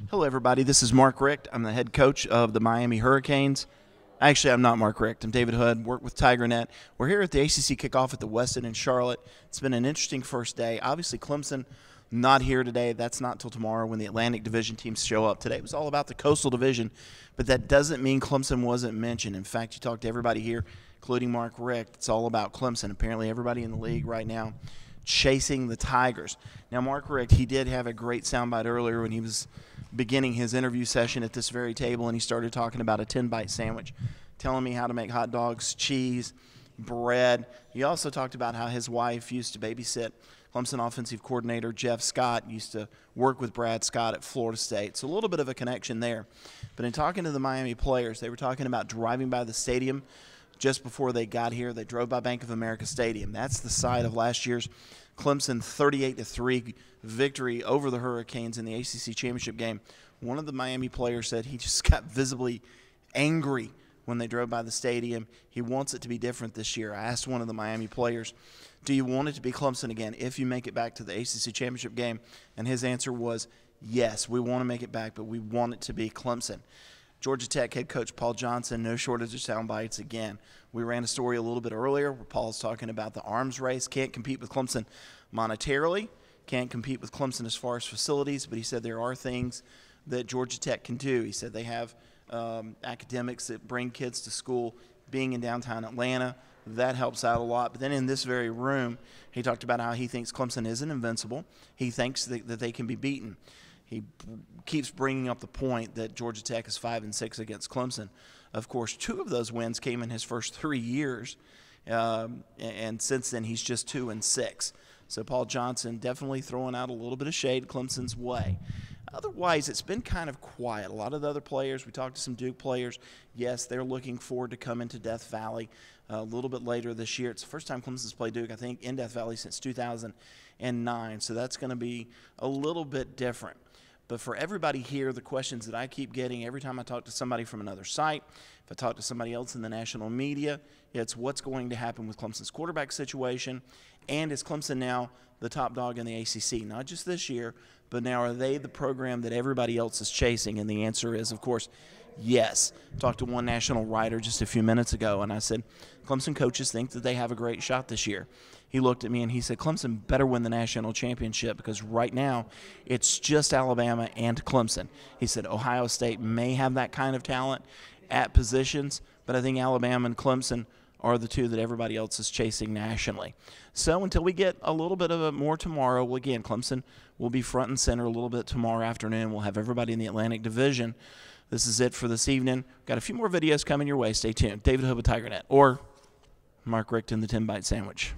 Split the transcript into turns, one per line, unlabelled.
Hello, everybody. This is Mark Richt. I'm the head coach of the Miami Hurricanes. Actually, I'm not Mark Richt. I'm David Hood. Work with TigerNet. We're here at the ACC Kickoff at the Westin in Charlotte. It's been an interesting first day. Obviously, Clemson not here today. That's not till tomorrow when the Atlantic Division teams show up. Today it was all about the Coastal Division, but that doesn't mean Clemson wasn't mentioned. In fact, you talk to everybody here, including Mark Richt. It's all about Clemson. Apparently, everybody in the league right now chasing the Tigers. Now, Mark Richt, he did have a great soundbite earlier when he was beginning his interview session at this very table, and he started talking about a 10-bite sandwich, telling me how to make hot dogs, cheese, bread. He also talked about how his wife used to babysit Clemson offensive coordinator Jeff Scott, used to work with Brad Scott at Florida State. So a little bit of a connection there. But in talking to the Miami players, they were talking about driving by the stadium just before they got here. They drove by Bank of America Stadium. That's the site of last year's Clemson 38-3 victory over the Hurricanes in the ACC championship game. One of the Miami players said he just got visibly angry when they drove by the stadium. He wants it to be different this year. I asked one of the Miami players, do you want it to be Clemson again if you make it back to the ACC championship game? And his answer was, yes, we want to make it back, but we want it to be Clemson. Georgia Tech head coach Paul Johnson, no shortage of sound bites again. We ran a story a little bit earlier where Paul's talking about the arms race. Can't compete with Clemson monetarily, can't compete with Clemson as far as facilities, but he said there are things that Georgia Tech can do. He said they have academics that bring kids to school. Being in downtown Atlanta, that helps out a lot. But then in this very room, he talked about how he thinks Clemson isn't invincible. He thinks that they can be beaten. He keeps bringing up the point that Georgia Tech is 5-6 against Clemson. Of course, 2 of those wins came in his first 3 years, and since then he's just 2-6. So Paul Johnson definitely throwing out a little bit of shade Clemson's way. Otherwise, it's been kind of quiet. A lot of the other players, we talked to some Duke players. Yes, they're looking forward to coming to Death Valley a little bit later this year. It's the first time Clemson's played Duke, I think, in Death Valley since 2009. So that's going to be a little bit different. But for everybody here, the questions that I keep getting every time I talk to somebody from another site, if I talk to somebody else in the national media, it's what's going to happen with Clemson's quarterback situation, and is Clemson now the top dog in the ACC? Not just this year, but now are they the program that everybody else is chasing? And the answer is, of course, yes. Talked to one national writer just a few minutes ago, and I said, Clemson coaches think that they have a great shot this year. He looked at me and he said, Clemson better win the national championship because right now it's just Alabama and Clemson. He said Ohio State may have that kind of talent at positions, but I think Alabama and Clemson are the 2 that everybody else is chasing nationally. So until we get a little bit of more tomorrow, well, again, Clemson will be front and center a little bit tomorrow afternoon. We'll have everybody in the Atlantic Division. This is it for this evening. Got a few more videos coming your way. Stay tuned. David Hood with TigerNet, or Mark Richt in the 10-bite sandwich.